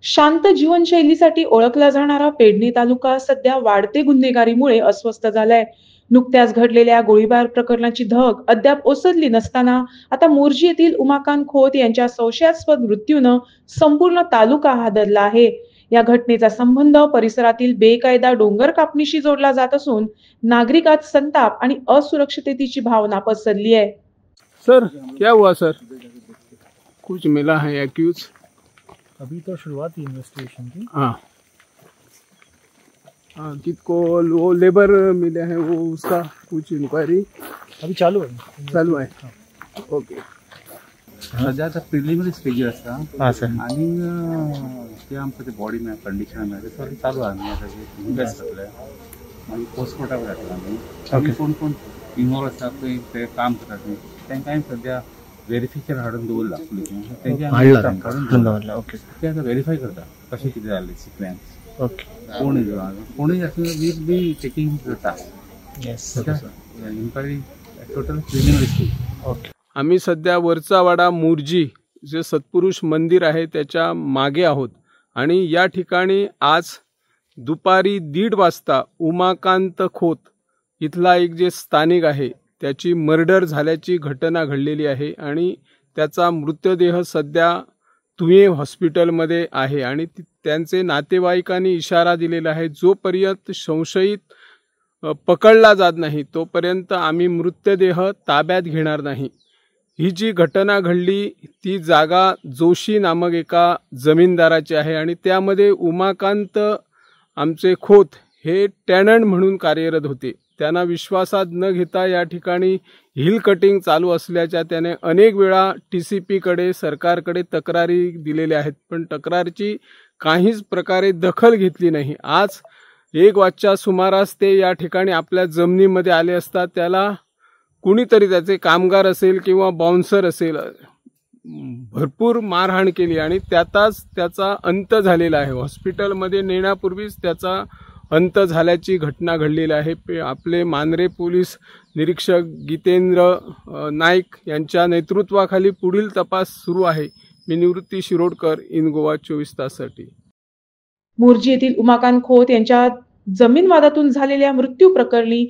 शांत जीवनशैलीसाठी ओळखला जाणारा पेडणे तालुका सध्या वाढते गुन्हेगारीमुळे अस्वस्थ झालाय. नुकत्याच घडलेल्या गोळीबार प्रकरणाची धग अद्याप ओसरली नसताना आता मोर्शी येथील उमाकांत खोत यांच्या संशयास्पद मृत्यूनं संपूर्ण तालुका हादरला आहे. या घटनेचा संबंध परिसरातील बेकायदा डोंगर कापणीशी जोडला जात असून नागरिकात संताप आणि असुरक्षिततेची भावना पसरली आहे. सर क्या हुआ सर? कुछ मिला है एक्यूज? अभी तो शुरुआत ही इन्वेस्टिगेशन की। हाँ हाँ, किसको वो लेबर मिले हैं वो उसका कुछ इंक्वायरी अभी चालू है। ओके. सध्या आता प्रिलिमिनरी स्टेज असता हां सर. आणि ते आमचं ते बॉडी मॅप कंडिशन आहे ते चालू आहे. आम्ही आता जे इन्व्हेस्ट करतोय आणि पोस्टमॉर्टम करतो आम्ही. कोण कोण इन्व्हॉल्व असतात ते काम करतात त्यांना आम्ही सध्या व्हेरिफिकेशन हाडून दवरला पुलिसांनी. त्यांच्या ओके ते आता व्हेरीफाय करतात कसे किती झाले सिक्वेन्स. ओके कोणी असं will be taking the task. Yes inquiry total preliminary stage. Okay. आम्ही सध्या वरचा वाडा मोर्जी जे सत्पुरुष मंदिर आहे त्याच्या मागे आहोत आणि या ठिकाणी आज दुपारी 1:30 वाजता उमाकांत खोत इथला एक जे स्थानिक आहे त्याची मर्डर झाल्याची घटना घडलेली आहे आणि त्याचा मृतदेह सध्या तुये हॉस्पिटलमध्ये आहे आणि त्यांचे नातेवाईकांनी इशारा दिलेला आहे जोपर्यंत संशयित पकडला जात नाही तोपर्यंत आम्ही मृतदेह ताब्यात घेणार नाही. ही जी घटना घडली ती जागा जोशी नामक एका जमीनदाराची आहे आणि त्यामध्ये उमाकांत आमचे खोत हे टॅनंट म्हणून कार्यरत होते. त्यांना विश्वासात न घेता या ठिकाणी हिल कटिंग चालू असल्याच्या त्याने अनेक वेळा TCPकडे सरकारकडे तक्रारी दिलेल्या आहेत पण तक्रारीची काहीच प्रकारे दखल घेतली नाही. आज 1 वाजच्या सुमारास ते या ठिकाणी आपल्या जमिनीमध्ये आले असता त्याला कुणीतरी त्याचे कामगार असेल किंवा बाउन्सर असेल भरपूर मारहाण केली आणि त्यातच त्याचा अंत झालेला आहे. हॉस्पिटलमध्ये नेण्यापूर्वीच त्याचा अंत झाल्याची घटना घडलेली आहे. आपले मांजरे पोलीस निरीक्षक गीतेंद्र नाईक यांच्या नेतृत्वाखाली पुढील तपास सुरू आहे. मी निवृत्ती शिरोडकर, इन गोवा 24 ताससाठी. मोर्शी येथील उमाकांत खोत यांच्या जमीन वादातून झालेल्या मृत्यू प्रकरणी